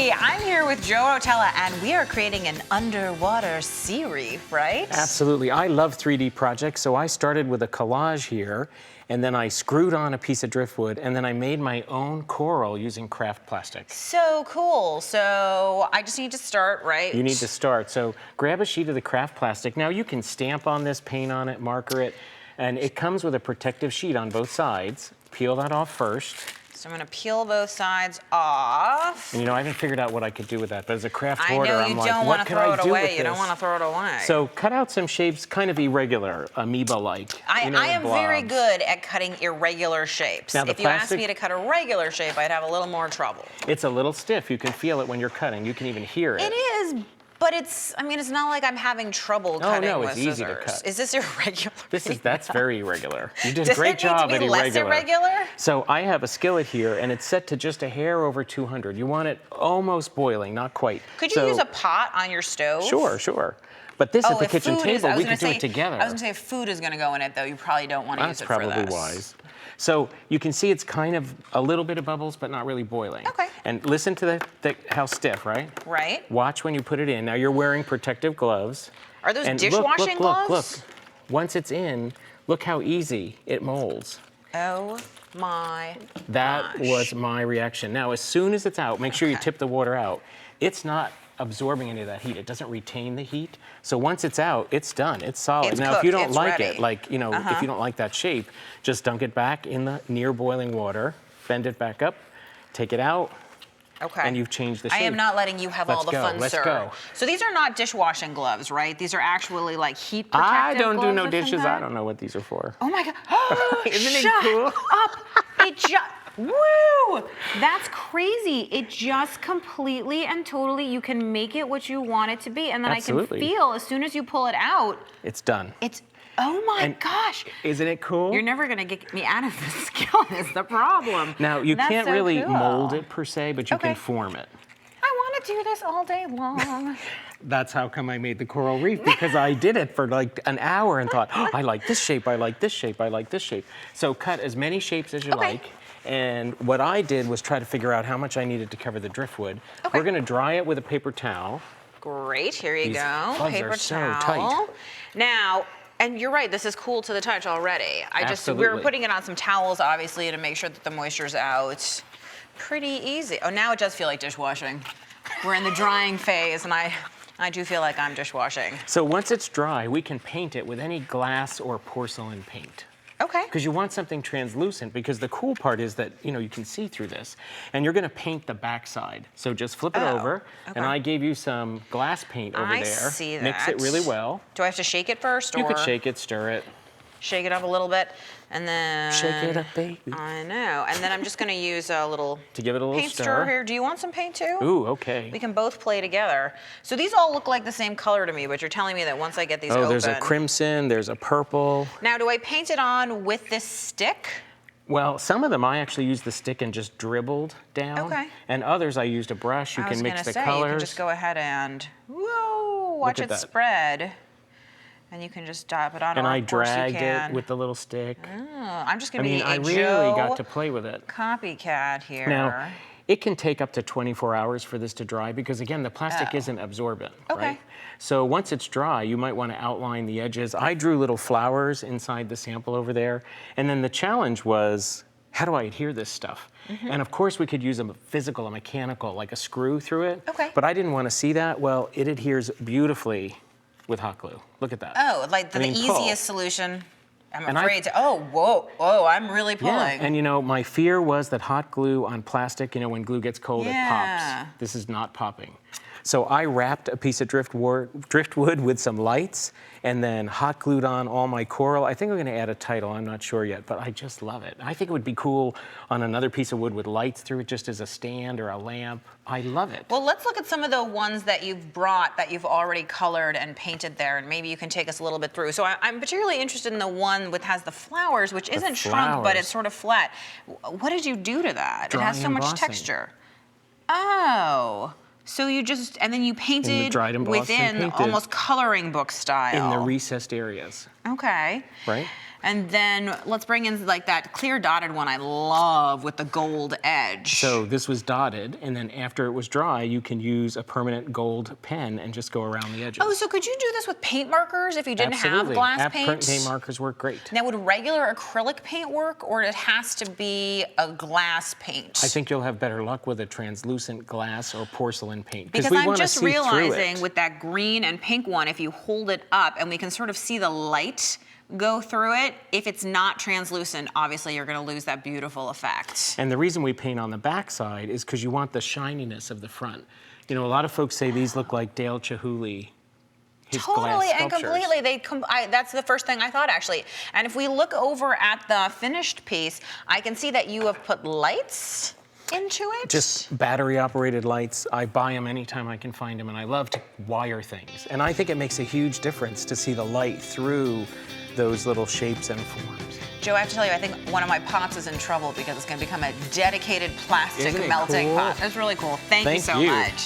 Artsy. I'm here with Joe Rotella, and we are creating an underwater sea reef, right? Absolutely. I love 3D projects, so I started with a collage here, and then I screwed on a piece of driftwood, and then I made my own coral using craft plastic. So cool. So I just need to start, right? You need to start. So grab a sheet of the craft plastic. Now you can stamp on this, paint on it, marker it, and it comes with a protective sheet on both sides. Peel that off first. So I'm gonna peel both sides off. And you know, I haven't figured out what I could do with that, but as a craft hoarder, I'm like, what can I know I do with this? you don't want to throw it away. You don't want to throw it away. So cut out some shapes kind of irregular, amoeba-like. I am blobs. very good at cutting irregular shapes. Now, if you asked me to cut a regular shape, I'd have a little more trouble. It's a little stiff. You can feel it when you're cutting. You can even hear it. It is, but it's not like I'm having trouble cutting with scissors. Easy to cut. Is this irregular? That's very irregular. You did a great job at irregular. Does it need to be less irregular? So I have a skillet here, and it's set to just a hair over 200. You want it almost boiling, not quite. Could you use a pot on your stove? Sure. But this is the kitchen table. We can do it together. I was gonna say if food is gonna go in it, though, you probably don't want to use it for this. That's probably wise. So you can see it's kind of a little bit of bubbles, but not really boiling. Okay. And listen to how stiff, right? Right. Watch when you put it in. Now you're wearing protective gloves. Are those dishwashing gloves? Look. Once it's in, look how easy it molds. Oh my That was my reaction. Now, as soon as it's out, make sure you tip the water out. It's not absorbing any of that heat. It doesn't retain the heat. So once it's out, it's done. It's solid. It's now, cooked. if you don't It's like ready. it, if you don't like that shape, just dunk it back in the near boiling water, bend it back up, take it out, and you've changed the shape. I am not letting you have all the fun, Let's sir. go. So these are not dishwashing gloves, right? These are actually like heat protective I don't do gloves no of some dishes. kind? I don't know what these are for. Oh my God. Isn't it Shut cool? up. It just, woo! That's crazy. It just completely and totally, you can make it what you want it to be. And then Absolutely. I can feel, as soon as you pull it out, It's done. Oh my gosh. Isn't it cool? You're never gonna get me out of this skillet is the problem. Now, you That's can't so really cool. mold it per se, but you can form it. I want to do this all day long. That's how come I made the coral reef, because I did it for like an hour and thought, oh, I like this shape, I like this shape, I like this shape. So cut as many shapes as you like. And what I did was try to figure out how much I needed to cover the driftwood. We're gonna dry it with a paper towel. Great, here you go. Gloves Paper are so towel. tight. Now, and you're right, this is cool to the touch already. We were putting it on some towels, obviously, to make sure that the moisture's out. Pretty easy. Oh, now it does feel like dishwashing. We're in the drying phase, and I do feel like I'm dishwashing. So once it's dry, we can paint it with any glass or porcelain paint. Okay. Because you want something translucent, because the cool part is that, you can see through this. And you're gonna paint the backside. So just flip it over, and I gave you some glass paint over there. I see that. Mix it really well. Do I have to shake it first, or? You could shake it, stir it. Shake it up a little bit, and then... Shake it up, baby. I know. And then I'm just gonna use a little... To give it a little paint stir. stir here. Do you want some paint too? Ooh, okay. We can both play together. So these all look like the same color to me, but you're telling me that once I get these open... Oh, there's a crimson, there's a purple. Now, do I paint it on with this stick? Well, some of them I actually used the stick and just dribbled down. Okay. And others I used a brush. You can mix the colors. You can just go ahead and, whoa, watch it spread. And you can just dab it on, and or I of course you dragged can. it with the little stick. Oh, I'm just gonna be I a really Joe got to play with it. copycat here. Now, it can take up to 24 hours for this to dry, because again, the plastic isn't absorbent, right? So once it's dry, you might want to outline the edges. I drew little flowers inside the sample over there. And then the challenge was, how do I adhere this stuff? And of course, we could use a mechanical, like a screw through it. But I didn't want to see that. Well, it adheres beautifully with hot glue. Look at that. Oh, like the easiest solution. I'm afraid to, whoa, I'm really pulling. Yeah, and my fear was that hot glue on plastic, when glue gets cold, it pops. This is not popping. So I wrapped a piece of driftwood with some lights, and then hot glued on all my coral. I think I'm gonna add a title, I'm not sure yet, but I just love it. I think it would be cool on another piece of wood with lights through it, just as a stand or a lamp. I love it. Well, let's look at some of the ones that you've brought that you've already colored and painted there, and maybe you can take us a little bit through. So I'm particularly interested in the one that has the flowers, which isn't shrunk, but it's sort of flat. What did you do to that? It has so much texture. Oh. So you just, and then you painted within almost coloring book style. In the recessed areas. Okay. Right? And then let's bring in like that clear dotted one I love with the gold edge. So this was dotted, and then after it was dry, you can use a permanent gold pen and just go around the edges. Oh, so could you do this with paint markers if you didn't have glass paint? Paint markers work great. Now, would regular acrylic paint work, or it has to be a glass paint? I think you'll have better luck with a translucent glass or porcelain paint. Because I'm just realizing with that green and pink one, if you hold it up and we can sort of see the light go through it, if it's not translucent, obviously you're going to lose that beautiful effect. And the reason we paint on the back side is because you want the shininess of the front. You know, a lot of folks say these look like Dale Chihuly. Totally and completely. That's the first thing I thought, actually. And if we look over at the finished piece, I can see that you have put lights into it? Just battery-operated lights. I buy them anytime I can find them, and I love to wire things. And I think it makes a huge difference to see the light through those little shapes and forms. Joe, I have to tell you, I think one of my pots is in trouble because it's going to become a dedicated plastic melting pot. That's really cool. Thank you so much.